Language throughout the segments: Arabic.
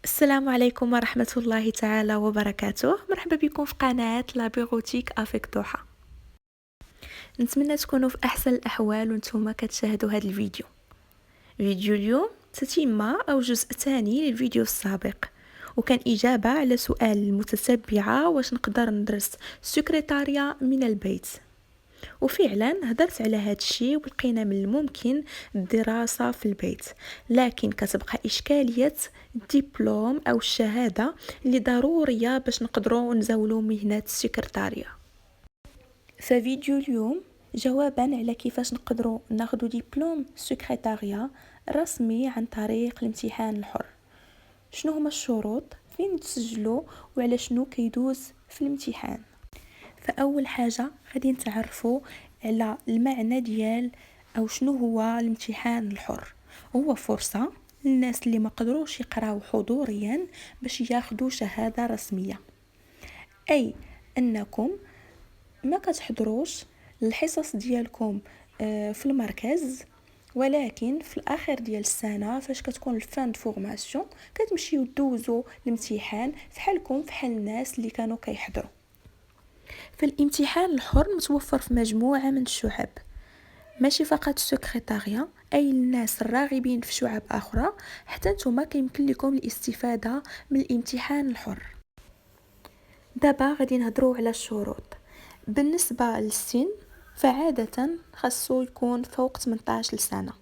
السلام عليكم ورحمة الله تعالى وبركاته. مرحبا بكم في قناة لا بيروتيك افيك ضحى. نتمنى تكونوا في احسن الاحوال وانتم كتشاهدوا هذا فيديو اليوم تتمة او جزء ثاني للفيديو السابق، وكان اجابة على سؤال المتتبعة واش نقدر ندرس سكرتاريا من البيت. وفعلا هدرت على هذا الشيء ولقينا من الممكن الدراسة في البيت، لكن كتبقى إشكالية الدبلوم أو الشهادة اللي ضرورية باش نقدروا نزاولوا مهنة السكرتارية. ففيديو اليوم جوابا على كيفاش نقدروا ناخذوا دبلوم سكرتارية رسمي عن طريق الامتحان الحر. شنو هما الشروط، فين تسجلوا، وعلى شنو كيدوز في الامتحان. فأول حاجة غادي نتعرفوا على المعنى ديال أو شنو هو الامتحان الحر. هو فرصة للناس اللي ما قدروش يقراو حضوريا باش ياخدوا شهادة رسمية، أي أنكم ما كتحضروش الحصص ديالكم في المركز، ولكن في الاخر ديال السنه فاش كتكون الفان دو فورماسيون كتمشيو دوزو الامتحان فحالكم فحال الناس اللي كانوا كيحضروا. فالامتحان الحر متوفر في مجموعة من الشعب، ماشي فقط السكرتارية، أي الناس الراغبين في شعب أخرى حتى نتوما كيمكن لكم الاستفادة من الامتحان الحر. دابا غادي نهضروا على الشروط. بالنسبة للسن فعادة خاصو يكون فوق 18 سنة.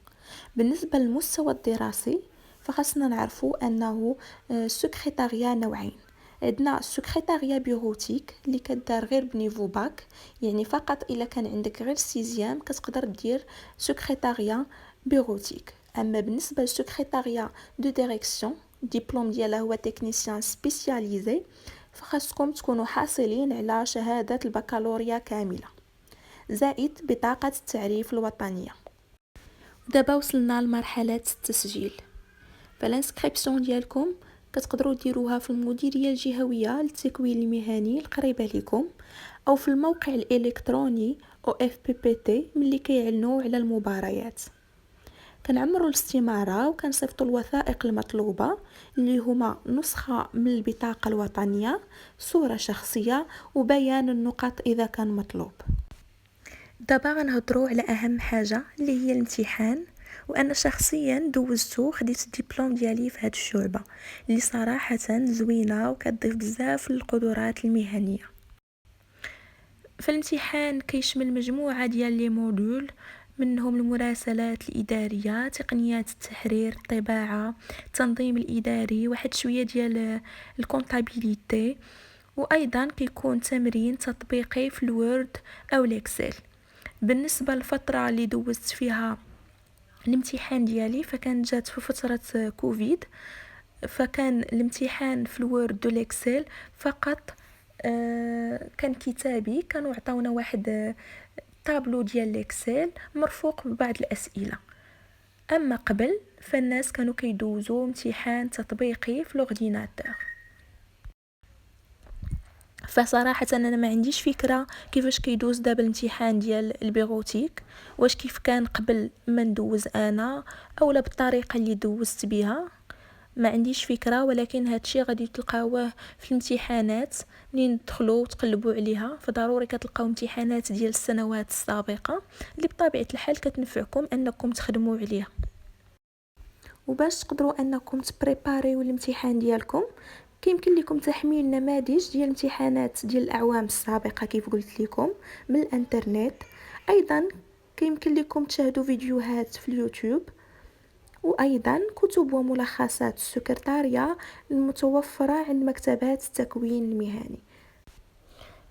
بالنسبة للمستوى الدراسي فخاصنا نعرفوا أنه السكرتارية نوعين. عندنا السكرتارية بيروتيك اللي كدار غير بنيفو باك، يعني فقط الا كان عندك غير سيزيام كتقدر دير سكرتارية بيروتيك. اما بالنسبه للسكرتارية دو ديريكسيون الدبلوم ديالها هو تكنيسيان سبيسياليزي، فخاصكم تكونوا حاصلين على شهاده البكالوريا كامله زائد بطاقه التعريف الوطنيه. دابا وصلنا لمرحله التسجيل. فالانسكريبسيون ديالكم كتقدروا ديروها في المديريه الجهويه للتكوين المهني القريبه لكم، او في الموقع الالكتروني او اف بي بي تي ملي كيعلنوا على المباريات. كنعمروا الاستماره وكنصيفطوا الوثائق المطلوبه اللي هما نسخه من البطاقه الوطنيه، صوره شخصيه، وبيان النقط اذا كان مطلوب. دابا غنهضروا على اهم حاجه اللي هي الامتحان. وانا شخصيا دوزتو خديت الدبلوم ديالي في هاد الشعبه اللي صراحه زوينه وكتضيف بزاف للقدرات المهنيه. فالامتحان كيشمل مجموعه ديال لي موديول، منهم المراسلات الاداريه، تقنيات التحرير، الطباعه، التنظيم الاداري، واحد شويه ديال الكونطابيليتي، وايضا كيكون تمرين تطبيقي في الوورد او الاكسل. بالنسبه للفتره اللي دوزت فيها الامتحان ديالي فكان جات في فتره كوفيد، فكان الامتحان في الوورد دو الاكسل فقط كان كتابي. كانوا عطاونا واحد طابلو ديال الاكسل مرفوق ببعض الاسئله. اما قبل فالناس كانوا كيدوزوا امتحان تطبيقي في لورديناتور. فصراحه انا ما عنديش فكره كيفاش كيدوز دابا الامتحان ديال البيروتيك، واش كيف كان قبل ما ندوز انا اولا بالطريقه اللي دوزت بها، ما عنديش فكره. ولكن هادشي غادي تلقاوه في الامتحانات منين تدخلوا وتقلبوا عليها، فضروري كتلقاو امتحانات ديال السنوات السابقه اللي بطبيعه الحال كتنفعكم انكم تخدموا عليها. وباش تقدروا انكم تبريباريو الامتحان ديالكم كيمكن لكم تحميل نماذج ديال الامتحانات ديال الاعوام السابقه كيف قلت لكم من الانترنت. ايضا كيمكن لكم تشاهدوا فيديوهات في اليوتيوب، وايضا كتب وملخصات السكرتارية المتوفره عند مكتبات التكوين المهني.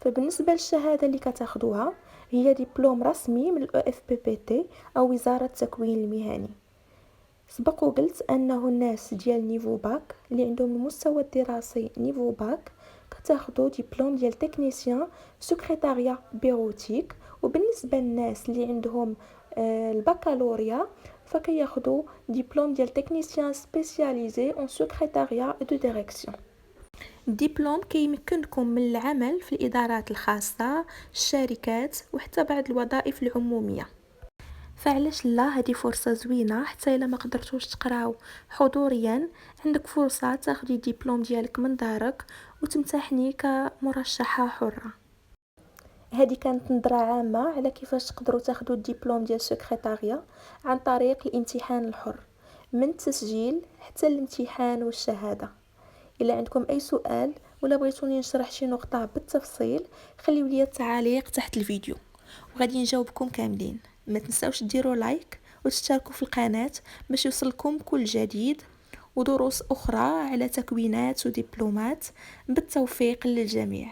فبالنسبه للشهاده اللي كتاخدوها هي دبلوم رسمي من الاو اف بي بي تي او وزاره التكوين المهني. سبق وقلت انه الناس ديال نيفو باك اللي عندهم المستوى الدراسي نيفو باك كتاخدوا دبلوم ديال تكنيسيان سكرتاريا بيروتيك، وبالنسبه للناس اللي عندهم البكالوريا فكياخدوا دبلوم ديال تكنيسيان سبيسياليزي اون سكرتاريا دو ديريكسيون. الدبلوم كيمكنكم من العمل في الادارات الخاصه، الشركات، وحتى بعض الوظائف العموميه. فعلاش لا؟ هذه فرصه زوينه، حتى الا ما قدرتوش تقراو حضوريا عندك فرصه تاخدي الدبلوم ديالك من دارك وتمتحني كمرشحه حره. هذه كانت نظرة عامة على كيفاش تقدروا تاخدوا الدبلوم ديال السكرتارية عن طريق الامتحان الحر، من التسجيل حتى الامتحان والشهادة. إلا عندكم أي سؤال ولا بغيتوني نشرح شي نقطة بالتفصيل، خليو لي التعاليق تحت الفيديو وغادي نجاوبكم كاملين. ما تنساوش ديروا لايك وتشتركوا في القناة باش يوصلكم كل جديد ودروس أخرى على تكوينات ودبلومات. بالتوفيق للجميع.